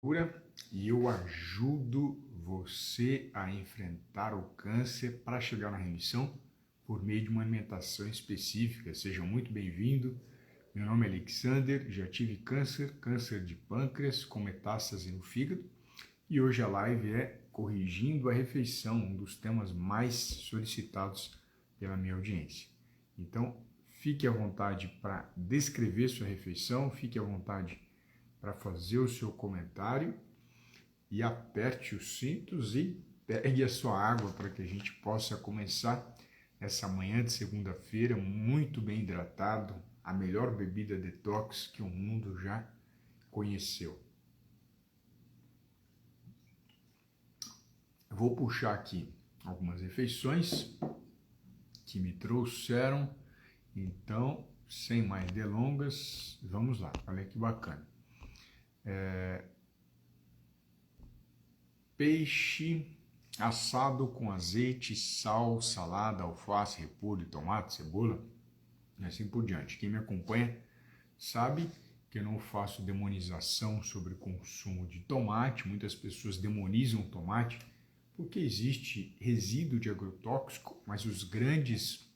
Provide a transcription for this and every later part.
cura e eu ajudo você a enfrentar o câncer para chegar na remissão por meio de uma alimentação específica. Seja muito bem-vindo. Meu nome é Alexander, já tive câncer de pâncreas com metástase no fígado e hoje a live é Corrigindo a Refeição, um dos temas mais solicitados pela minha audiência. Então, fique à vontade para descrever sua refeição, fique à vontade para fazer o seu comentário e aperte os cintos e pegue a sua água para que a gente possa começar essa manhã de segunda-feira muito bem hidratado, a melhor bebida detox que o mundo já conheceu. Eu vou puxar aqui algumas refeições que me trouxeram, então, sem mais delongas, vamos lá, olha que bacana. Peixe assado com azeite, sal, salada, alface, repolho, tomate, cebola e assim por diante. Quem me acompanha sabe que eu não faço demonização sobre o consumo de tomate. Muitas pessoas demonizam o tomate porque existe resíduo de agrotóxico, mas os grandes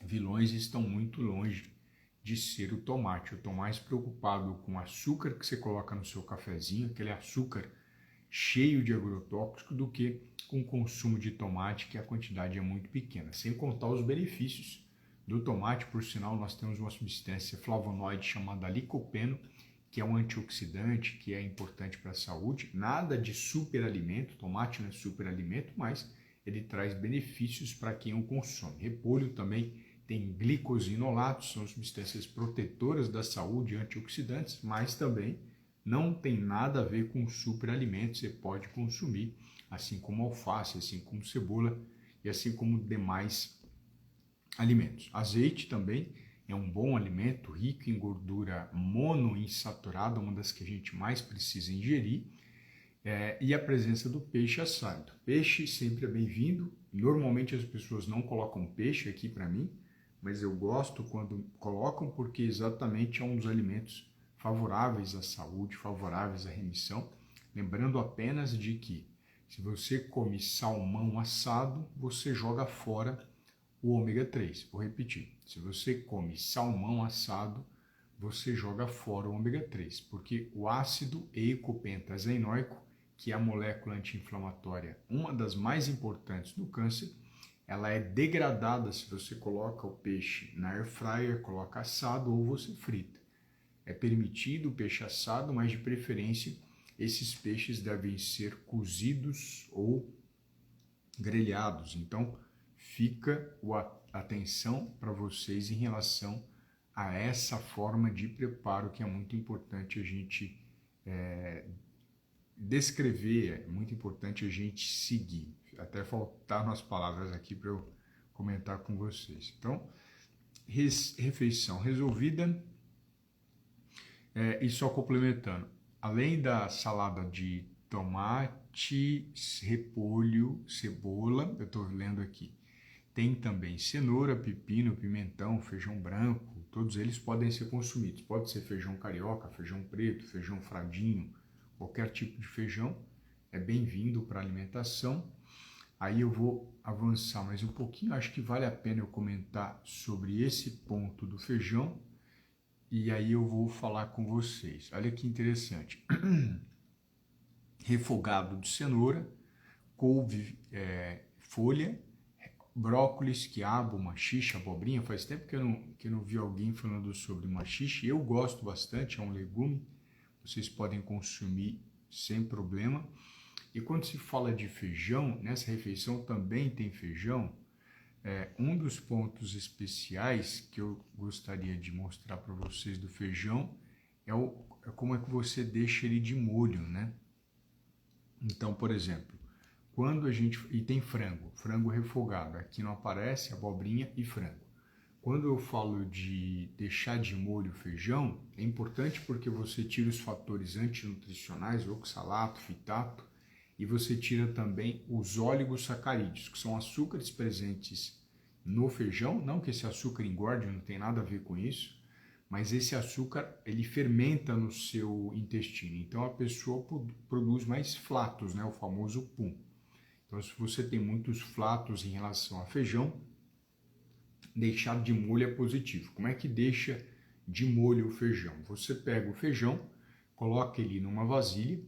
vilões estão muito longe de ser o tomate. Eu estou mais preocupado com o açúcar que você coloca no seu cafezinho, aquele açúcar cheio de agrotóxico, do que com o consumo de tomate, que a quantidade é muito pequena. Sem contar os benefícios do tomate, por sinal, nós temos uma substância flavonoide chamada licopeno, que é um antioxidante, que é importante para a saúde. Nada de superalimento, tomate não é superalimento, mas ele traz benefícios para quem o consome. Repolho também tem glicosinolatos, são substâncias protetoras da saúde, antioxidantes, mas também não tem nada a ver com superalimentos. Você pode consumir, assim como alface, assim como cebola e assim como demais alimentos. Azeite também é um bom alimento, rico em gordura monoinsaturada, uma das que a gente mais precisa ingerir, e a presença do peixe assado. Peixe sempre é bem-vindo. Normalmente as pessoas não colocam peixe aqui para mim, mas eu gosto quando colocam, porque exatamente é um dos alimentos favoráveis à saúde, favoráveis à remissão. Lembrando apenas de que se você come salmão assado, você joga fora o ômega 3. Vou repetir, se você come salmão assado, você joga fora o ômega 3, porque o ácido eicopentazeinoico, que é a molécula anti-inflamatória, uma das mais importantes do câncer, ela é degradada se você coloca o peixe na air fryer, coloca assado ou você frita. É permitido o peixe assado, mas de preferência esses peixes devem ser cozidos ou grelhados. Então fica a atenção para vocês em relação a essa forma de preparo, que é muito importante a gente descrever, é muito importante a gente seguir. Até faltaram as palavras aqui para eu comentar com vocês. Então, refeição resolvida. E só complementando, além da salada de tomate, repolho, cebola, eu estou lendo aqui, tem também cenoura, pepino, pimentão, feijão branco, todos eles podem ser consumidos. Pode ser feijão carioca, feijão preto, feijão fradinho, qualquer tipo de feijão é bem-vindo para a alimentação. Aí eu vou avançar mais um pouquinho, acho que vale a pena eu comentar sobre esse ponto do feijão, e aí eu vou falar com vocês. Olha que interessante. Refogado de cenoura, couve, folha, brócolis, quiabo, maxixe, abobrinha. Faz tempo que eu não vi alguém falando sobre maxixe. Eu gosto bastante, é um legume. Vocês podem consumir sem problema. E quando se fala de feijão, nessa refeição também tem feijão. Um dos pontos especiais que eu gostaria de mostrar para vocês do feijão é como é que você deixa ele de molho, né? Então, por exemplo, e tem frango refogado, aqui não aparece abobrinha e frango. Quando eu falo de deixar de molho o feijão, é importante porque você tira os fatores antinutricionais, oxalato, fitato, e você tira também os oligosacarídeos, que são açúcares presentes no feijão. Não que esse açúcar engorde, não tem nada a ver com isso, mas esse açúcar ele fermenta no seu intestino, então a pessoa produz mais flatos, né, o famoso pum. Então, se você tem muitos flatos em relação a feijão, deixar de molho é positivo. Como é que deixa de molho o feijão? Você pega o feijão, coloca ele numa vasilha,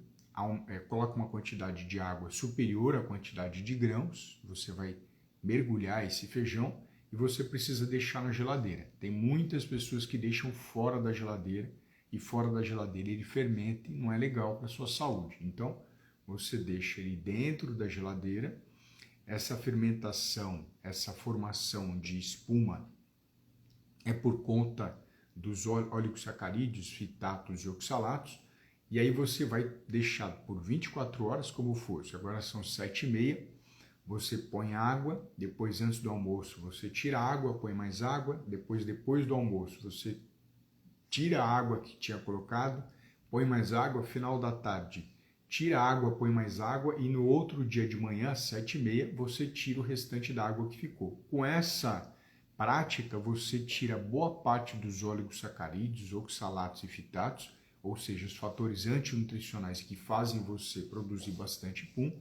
coloca uma quantidade de água superior à quantidade de grãos, você vai mergulhar esse feijão e você precisa deixar na geladeira. Tem muitas pessoas que deixam fora da geladeira e fora da geladeira ele fermenta e não é legal para a sua saúde. Então, você deixa ele dentro da geladeira. Essa fermentação, essa formação de espuma é por conta dos oligosacarídeos, fitatos e oxalatos, e aí você vai deixar por 24 horas como fosse. Agora são 7h30, você põe água, depois antes do almoço você tira a água, põe mais água, depois do almoço você tira a água que tinha colocado, põe mais água, final da tarde tira a água, põe mais água e no outro dia de manhã, às 7h30, você tira o restante da água que ficou. Com essa prática, você tira boa parte dos oligosacarídeos, oxalatos e fitatos, ou seja, os fatores antinutricionais que fazem você produzir bastante pum,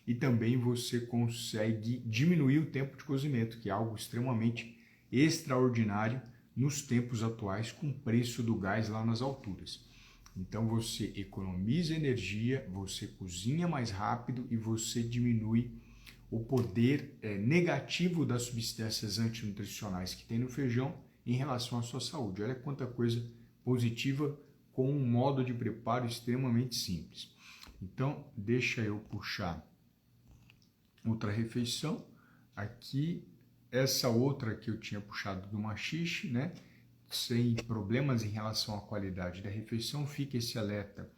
e também você consegue diminuir o tempo de cozimento, que é algo extremamente extraordinário nos tempos atuais, com o preço do gás lá nas alturas. Então você economiza energia, você cozinha mais rápido e você diminui o poder negativo das substâncias antinutricionais que tem no feijão em relação à sua saúde. Olha quanta coisa positiva com um modo de preparo extremamente simples. Então, deixa eu puxar outra refeição. Aqui, essa outra que eu tinha puxado do maxixe, né? Sem problemas em relação à qualidade da refeição, fica esse alerta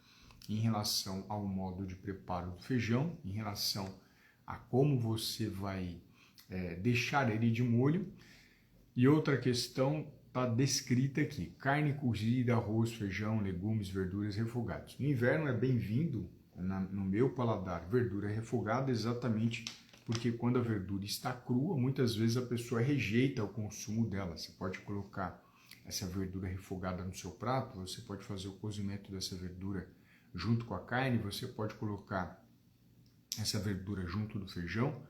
em relação ao modo de preparo do feijão, em relação a como você vai deixar ele de molho. E outra questão está descrita aqui: carne cozida, arroz, feijão, legumes, verduras refogados. No inverno é bem-vindo, no meu paladar, verdura refogada, exatamente porque quando a verdura está crua, muitas vezes a pessoa rejeita o consumo dela. Você pode colocar essa verdura refogada no seu prato, você pode fazer o cozimento dessa verdura junto com a carne, você pode colocar essa verdura junto do feijão,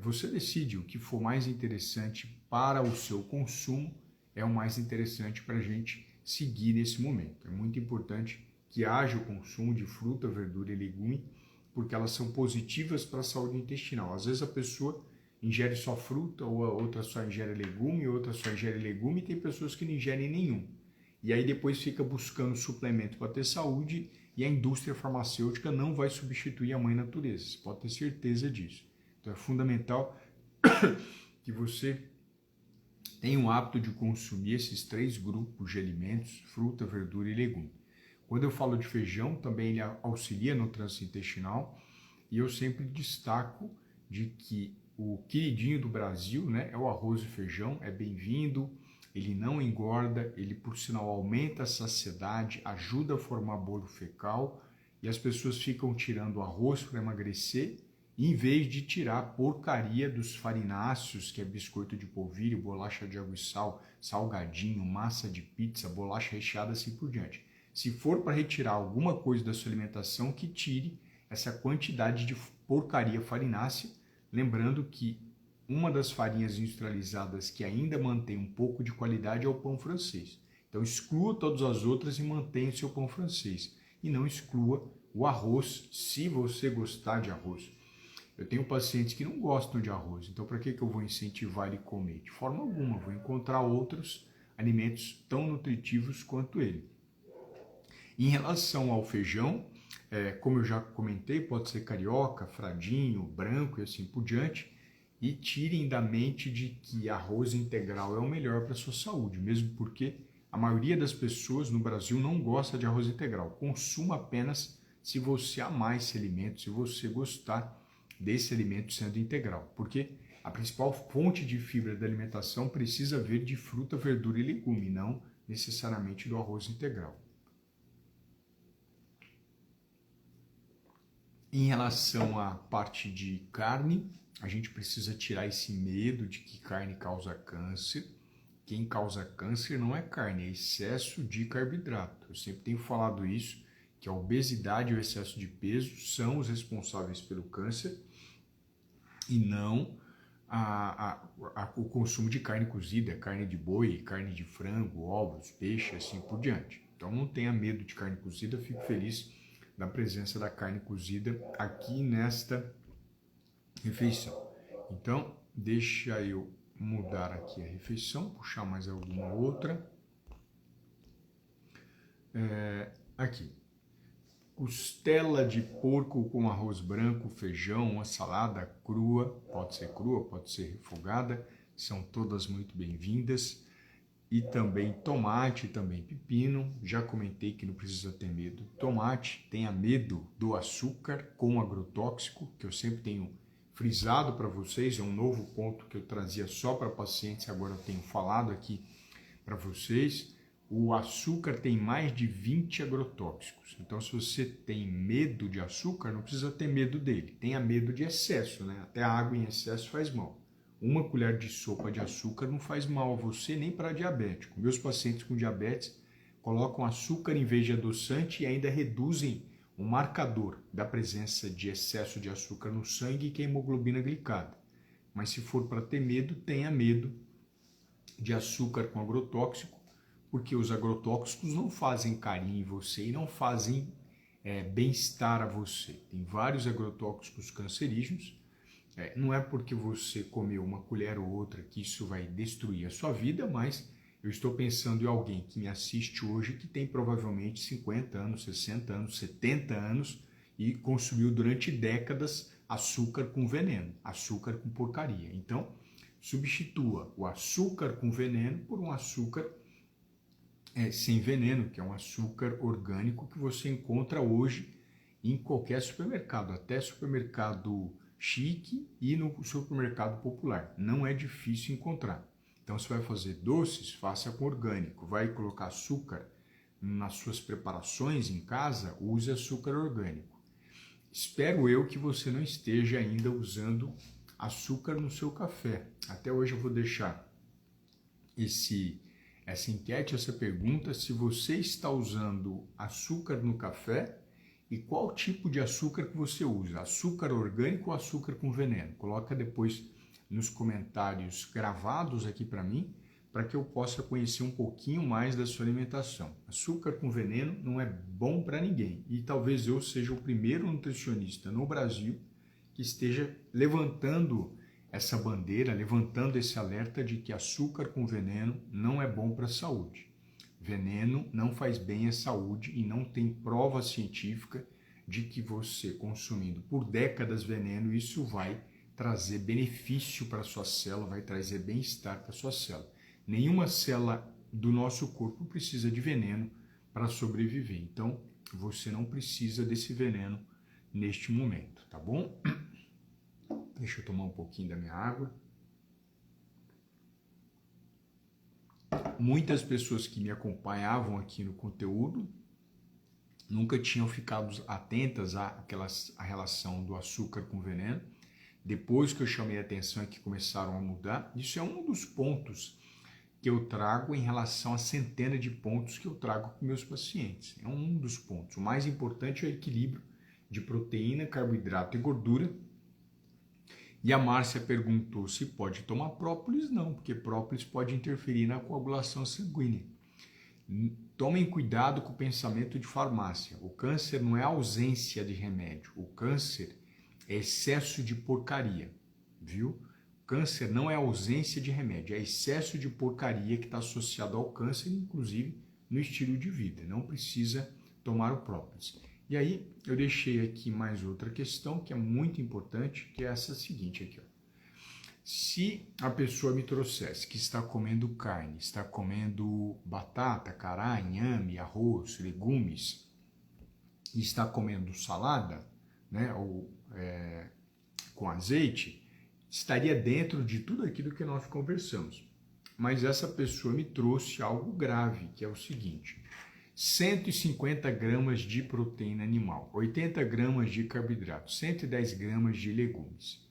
você decide o que for mais interessante para o seu consumo, é o mais interessante para a gente seguir nesse momento. É muito importante que haja o consumo de fruta, verdura e legume, porque elas são positivas para a saúde intestinal. Às vezes a pessoa ingere só fruta, ou a outra só ingere legume, outra só ingere legume, e tem pessoas que não ingerem nenhum. E aí depois fica buscando suplemento para ter saúde, e a indústria farmacêutica não vai substituir a mãe natureza. Você pode ter certeza disso. Então é fundamental que você tenha o hábito de consumir esses 3 grupos de alimentos: fruta, verdura e legume. Quando eu falo de feijão, também ele auxilia no trânsito intestinal, e eu sempre destaco de que o queridinho do Brasil, né, é o arroz e feijão, é bem-vindo, ele não engorda, ele por sinal aumenta a saciedade, ajuda a formar bolo fecal, e as pessoas ficam tirando arroz para emagrecer, em vez de tirar a porcaria dos farináceos, que é biscoito de polvilho, bolacha de água e sal, salgadinho, massa de pizza, bolacha recheada, assim por diante. Se for para retirar alguma coisa da sua alimentação, que tire essa quantidade de porcaria farinácea, lembrando que uma das farinhas industrializadas que ainda mantém um pouco de qualidade é o pão francês. Então exclua todas as outras e mantenha o seu pão francês. E não exclua o arroz, se você gostar de arroz. Eu tenho pacientes que não gostam de arroz, então para que eu vou incentivar ele a comer? De forma alguma, vou encontrar outros alimentos tão nutritivos quanto ele. Em relação ao feijão, como eu já comentei, pode ser carioca, fradinho, branco e assim por diante, e tirem da mente de que arroz integral é o melhor para a sua saúde, mesmo porque a maioria das pessoas no Brasil não gosta de arroz integral. Consuma apenas se você amar esse alimento, se você gostar desse alimento sendo integral, porque a principal fonte de fibra da alimentação precisa vir de fruta, verdura e legume, não necessariamente do arroz integral. Em relação à parte de carne, a gente precisa tirar esse medo de que carne causa câncer. quem causa câncer não é carne, é excesso de carboidrato. Eu sempre tenho falado isso, que a obesidade e o excesso de peso são os responsáveis pelo câncer e não o consumo de carne cozida, carne de boi, carne de frango, ovos, peixe, assim por diante. Então não tenha medo de carne cozida, fico feliz da presença da carne cozida aqui nesta refeição. Então, deixa eu mudar aqui a refeição, puxar mais alguma outra. Aqui. Costela de porco com arroz branco, feijão, uma salada crua, pode ser refogada, são todas muito bem-vindas. E também tomate, também pepino, já comentei que não precisa ter medo. Tomate, tenha medo do açúcar com agrotóxico, que eu sempre tenho frisado para vocês, é um novo ponto que eu trazia só para pacientes, agora eu tenho falado aqui para vocês. O açúcar tem mais de 20 agrotóxicos, então se você tem medo de açúcar, não precisa ter medo dele, tenha medo de excesso, né? Até a água em excesso faz mal. Uma colher de sopa de açúcar não faz mal a você nem para diabético. Meus pacientes com diabetes colocam açúcar em vez de adoçante e ainda reduzem o marcador da presença de excesso de açúcar no sangue, que é a hemoglobina glicada. Mas se for para ter medo, tenha medo de açúcar com agrotóxico, porque os agrotóxicos não fazem carinho em você e não fazem bem-estar a você. Tem vários agrotóxicos cancerígenos. Não é porque você comeu uma colher ou outra que isso vai destruir a sua vida, mas eu estou pensando em alguém que me assiste hoje que tem provavelmente 50 anos, 60 anos, 70 anos e consumiu durante décadas açúcar com veneno, açúcar com porcaria. Então, substitua o açúcar com veneno por um açúcar sem veneno, que é um açúcar orgânico que você encontra hoje em qualquer supermercado, até supermercado chique e no supermercado popular. Não é difícil encontrar. Então, se vai fazer doces, faça com orgânico. Vai colocar açúcar nas suas preparações em casa, use açúcar orgânico. Espero eu que você não esteja ainda usando açúcar no seu café. Até hoje eu vou deixar essa enquete, essa pergunta, se você está usando açúcar no café e qual tipo de açúcar que você usa, açúcar orgânico ou açúcar com veneno. Coloca depois nos comentários gravados aqui para mim, para que eu possa conhecer um pouquinho mais da sua alimentação. Açúcar com veneno não é bom para ninguém e talvez eu seja o primeiro nutricionista no Brasil que esteja levantando essa bandeira, levantando esse alerta de que açúcar com veneno não é bom para a saúde. Veneno não faz bem à saúde e não tem prova científica de que você consumindo por décadas veneno, isso vai trazer benefício para a sua célula, vai trazer bem-estar para a sua célula. Nenhuma célula do nosso corpo precisa de veneno para sobreviver. Então, você não precisa desse veneno neste momento, tá bom? Deixa eu tomar um pouquinho da minha água. Muitas pessoas que me acompanhavam aqui no conteúdo nunca tinham ficado atentas à relação do açúcar com veneno. Depois que eu chamei a atenção é que começaram a mudar. Isso é um dos pontos que eu trago em relação à centena de pontos que eu trago com meus pacientes. É um dos pontos. O mais importante é o equilíbrio de proteína, carboidrato e gordura. E a Márcia perguntou se pode tomar própolis. Não, porque própolis pode interferir na coagulação sanguínea. Tomem cuidado com o pensamento de farmácia. O câncer não é ausência de remédio. O câncer é excesso de porcaria, viu? Câncer não é ausência de remédio, é excesso de porcaria que está associado ao câncer, inclusive no estilo de vida. Não precisa tomar o própolis. E aí eu deixei aqui mais outra questão que é muito importante, que é essa seguinte aqui, ó. Se a pessoa me trouxesse que está comendo carne, está comendo batata, cará, inhame, arroz, legumes, e está comendo salada, né, ou com azeite, estaria dentro de tudo aquilo que nós conversamos. Mas essa pessoa me trouxe algo grave, que é o seguinte: 150 gramas de proteína animal, 80 gramas de carboidrato, 110 gramas de legumes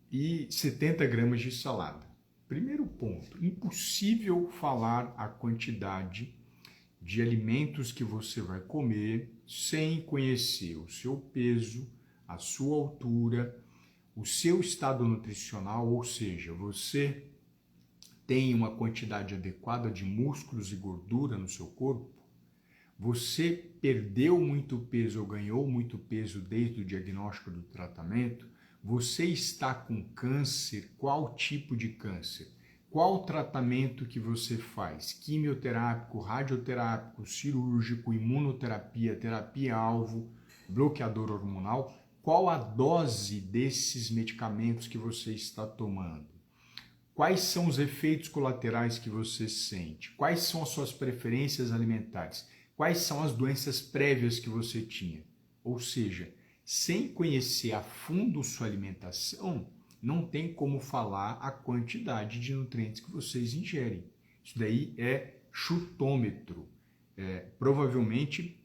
e 70 gramas de salada. Primeiro ponto, impossível falar a quantidade de alimentos que você vai comer sem conhecer o seu peso, a sua altura, o seu estado nutricional, ou seja, você tem uma quantidade adequada de músculos e gordura no seu corpo? Você perdeu muito peso ou ganhou muito peso desde o diagnóstico do tratamento? Você está com câncer? Qual tipo de câncer? Qual tratamento que você faz? Quimioterápico, radioterápico, cirúrgico, imunoterapia, terapia-alvo, bloqueador hormonal? Qual a dose desses medicamentos que você está tomando? Quais são os efeitos colaterais que você sente? Quais são as suas preferências alimentares? Quais são as doenças prévias que você tinha? Ou seja, sem conhecer a fundo sua alimentação, não tem como falar a quantidade de nutrientes que vocês ingerem. Isso daí é chutômetro. Provavelmente,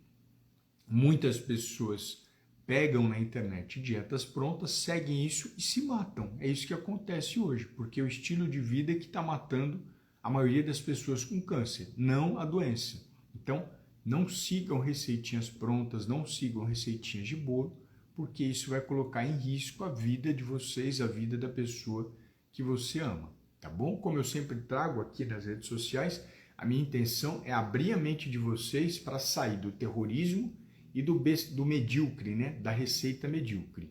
muitas pessoas pegam na internet dietas prontas, seguem isso e se matam. É isso que acontece hoje, porque é o estilo de vida que está matando a maioria das pessoas com câncer, não a doença. Então, não sigam receitinhas prontas, não sigam receitinhas de bolo, porque isso vai colocar em risco a vida de vocês, a vida da pessoa que você ama, tá bom? Como eu sempre trago aqui nas redes sociais, a minha intenção é abrir a mente de vocês para sair do terrorismo e do medíocre, né? Da receita medíocre.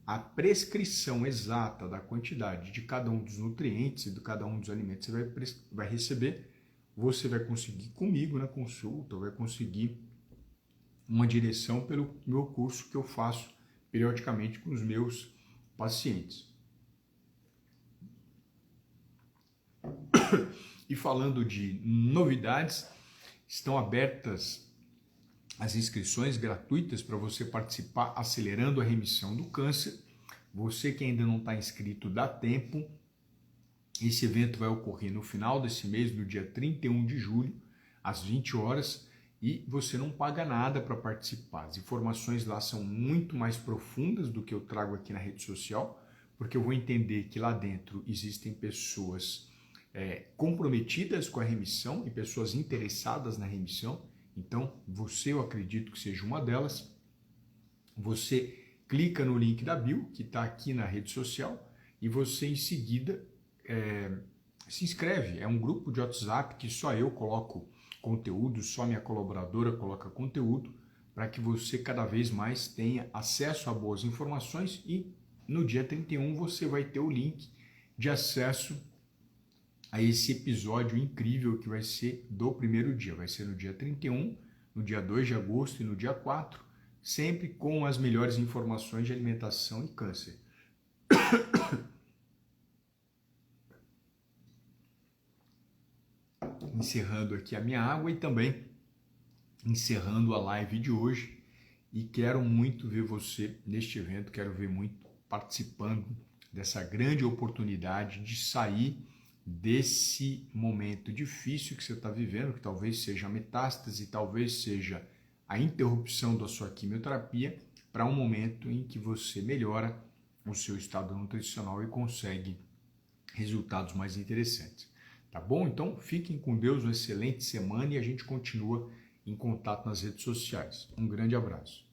A prescrição exata da quantidade de cada um dos nutrientes e de cada um dos alimentos que você vai receber, você vai conseguir comigo na consulta, vai conseguir uma direção pelo meu curso que eu faço periodicamente com os meus pacientes. E falando de novidades, estão abertas as inscrições gratuitas para você participar acelerando a remissão do câncer. Você que ainda não está inscrito, dá tempo. Esse evento vai ocorrer no final desse mês, no dia 31 de julho, às 20 horas, e você não paga nada para participar. As informações lá são muito mais profundas do que eu trago aqui na rede social, porque eu vou entender que lá dentro existem pessoas comprometidas com a remissão e pessoas interessadas na remissão. Então, eu acredito que seja uma delas. Você clica no link da bio, que está aqui na rede social, e você em seguida se inscreve. É um grupo de WhatsApp que só eu coloco conteúdo, só minha colaboradora coloca conteúdo, para que você cada vez mais tenha acesso a boas informações, e no dia 31 você vai ter o link de acesso a esse episódio incrível que vai ser do primeiro dia. Vai ser no dia 31, no dia 2 de agosto e no dia 4, sempre com as melhores informações de alimentação e câncer. Encerrando aqui a minha água e também encerrando a live de hoje. E quero muito ver você neste evento, quero ver muito participando dessa grande oportunidade de sair desse momento difícil que você está vivendo, que talvez seja a metástase, talvez seja a interrupção da sua quimioterapia, para um momento em que você melhora o seu estado nutricional e consegue resultados mais interessantes. Tá bom? Então, fiquem com Deus, uma excelente semana, e a gente continua em contato nas redes sociais. Um grande abraço.